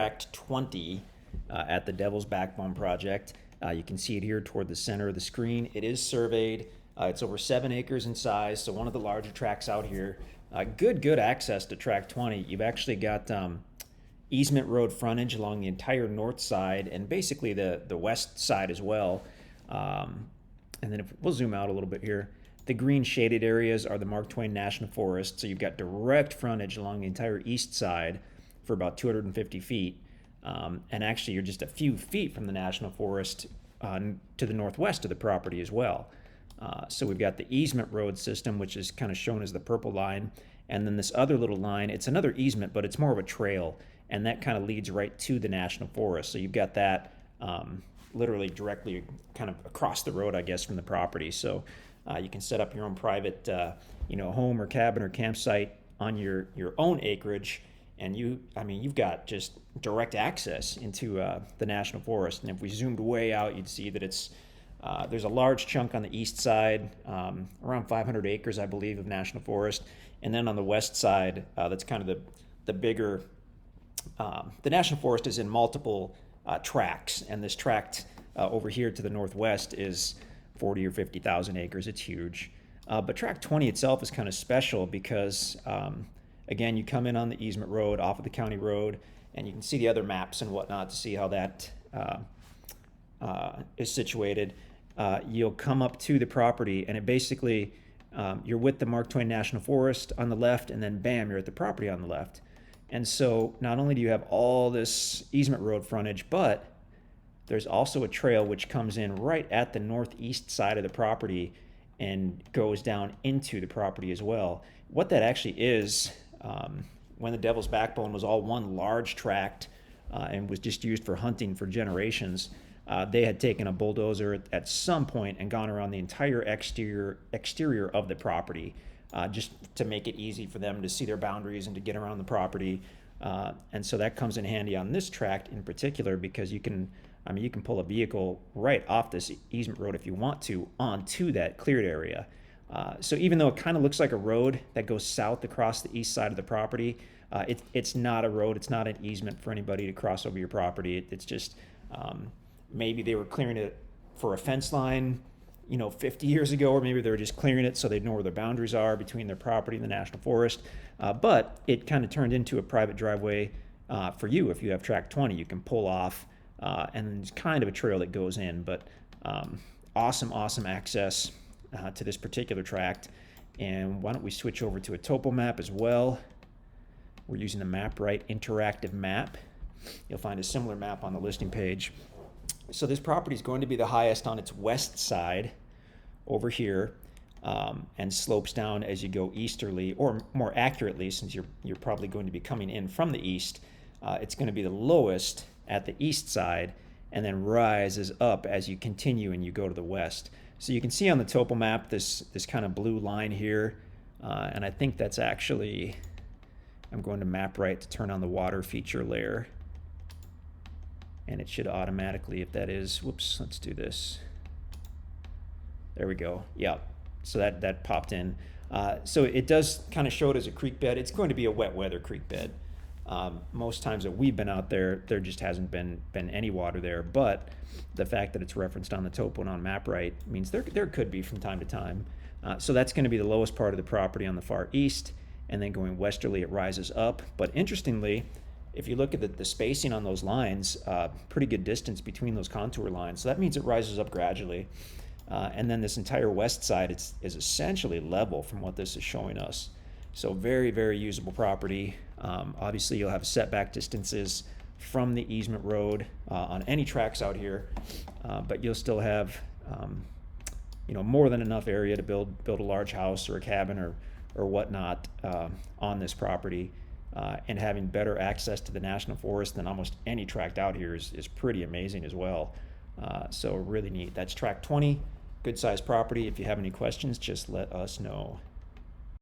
Tract 20 at the Devil's Backbone project. You can see it here toward the center of the screen. It is surveyed. It's over 7 acres in size, so one of the larger tracts out here. Good access to Tract 20. You've actually got easement road frontage along the entire north side and basically the west side as well. And then if we'll zoom out a little bit here, the green shaded areas are the Mark Twain National Forest. So you've got direct frontage along the entire east side for about 250 feet. And actually you're just a few feet from the National Forest to the northwest of the property as well. So we've got the easement road system, which is kind of shown as the purple line. And then this other little line, it's another easement, but it's more of a trail. And that kind of leads right to the National Forest. So you've got that literally directly kind of across the road, I guess, from the property. So you can set up your own private home or cabin or campsite on your own acreage. And you've got just direct access into the National Forest. And if we zoomed way out, you'd see that there's a large chunk on the east side, around 500 acres, I believe, of National Forest. And then on the west side, that's kind of the bigger. The National Forest is in multiple tracts, and this tract over here to the northwest is 40 or 50,000 acres. It's huge. But Tract 20 itself is kind of special because, again, you come in on the easement road off of the county road, and you can see the other maps and whatnot to see how that is situated. You'll come up to the property, and it basically, you're with the Mark Twain National Forest on the left, and then bam, you're at the property on the left. And so not only do you have all this easement road frontage, but there's also a trail which comes in right at the northeast side of the property and goes down into the property as well. What that actually is, when the Devil's Backbone was all one large tract and was just used for hunting for generations, they had taken a bulldozer at some point and gone around the entire exterior of the property, just to make it easy for them to see their boundaries and to get around the property. And so that comes in handy on this tract in particular because you can pull a vehicle right off this easement road if you want to onto that cleared area. So even though it kind of looks like a road that goes south across the east side of the property, it's not a road. It's not an easement for anybody to cross over your property. It's just maybe they were clearing it for a fence line 50 years ago, or maybe they were just clearing it so they know where their boundaries are between their property and the National Forest. But it kind of turned into a private driveway for you. If you have Tract 20, you can pull off, and it's kind of a trail that goes in. But awesome access to this particular tract. And why don't we switch over to a topo map as well? We're using the MapRight interactive map. You'll find a similar map on the listing page. So this property is going to be the highest on its west side over here, and slopes down as you go easterly, or more accurately, since you're probably going to be coming in from the east, it's going to be the lowest at the east side and then rises up as you continue and you go to the west. So you can see on the topo map this kind of blue line here, and I think that's actually, I'm going to MapRight to turn on the water feature layer. And it should automatically, if that is, whoops, let's do this. There we go. Yeah, so that popped in. So it does kind of show it as a creek bed. It's going to be a wet weather creek bed. Most times that we've been out there just hasn't been any water there. But the fact that it's referenced on the topo and on MapRight means there could be from time to time. So that's going to be the lowest part of the property on the far east. And then going westerly, it rises up. But interestingly, if you look at the spacing on those lines, pretty good distance between those contour lines. So that means it rises up gradually. And then this entire west side is essentially level from what this is showing us. So very usable property. Obviously, you'll have setback distances from the easement road on any tracks out here, but you'll still have more than enough area to build a large house or a cabin or whatnot on this property. And having better access to the National Forest than almost any tract out here is pretty amazing as well. So really neat. That's Tract 20, good sized property. If you have any questions, just let us know.